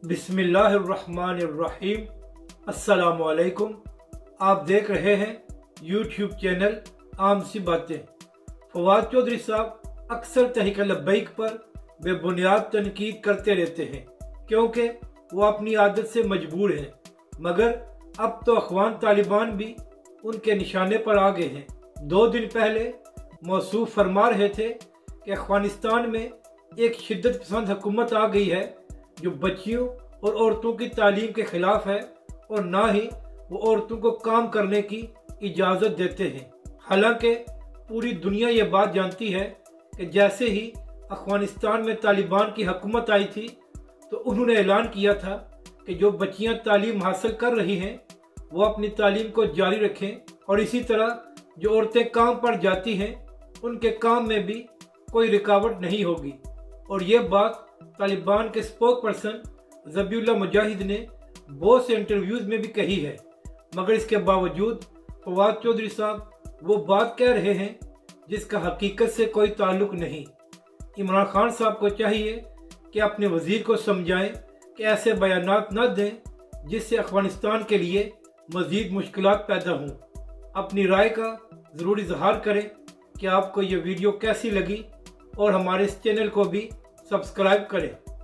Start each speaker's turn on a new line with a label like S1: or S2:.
S1: बिस्मिल्लाहिर्रहमानिर्रहीम। अस्सलामुअलैकुम। आप देख रहे हैं यूट्यूब चैनल आम सी बातें। फवाद चौधरी साहब अक्सर तहरीक लब्बैक पर बेबुनियाद तनकीद करते रहते हैं क्योंकि वो अपनी आदत से मजबूर हैं, मगर अब तो अखवान तालिबान भी उनके निशाने पर आ गए हैं। 2 दिन पहले मौसूफ फरमा रहे थे कि अफगानिस्तान में एक शिद्दत पसंद हुकूमत आ गई है जो बच्चियों और औरतों की तालीम के खिलाफ है और ना ही वो औरतों को काम करने की इजाज़त देते हैं। हालांकि पूरी दुनिया ये बात जानती है कि जैसे ही अफगानिस्तान में तालिबान की हुकूमत आई थी तो उन्होंने ऐलान किया था कि जो बच्चियां तालीम हासिल कर रही हैं वो अपनी तालीम को जारी रखें और इसी तरह जो औरतें काम पर जाती हैं उनके काम में भी कोई रुकावट नहीं होगी। और ये बात तालिबान के स्पोक पर्सन ज़बीहुल्लाह मुजाहिद ने बहुत से इंटरव्यूज़ में भी कही है, मगर इसके बावजूद फवाद चौधरी साहब वो बात कह रहे हैं जिसका हकीकत से कोई ताल्लुक नहीं। इमरान खान साहब को चाहिए कि अपने वज़ीर को समझाएं कि ऐसे बयानात न दें जिससे अफगानिस्तान के लिए मज़ीद मुश्किलात पैदा हों। अपनी राय का ज़रूर इजहार करें कि आपको ये वीडियो कैसी लगी और हमारे इस चैनल को भी सब्सक्राइब करें।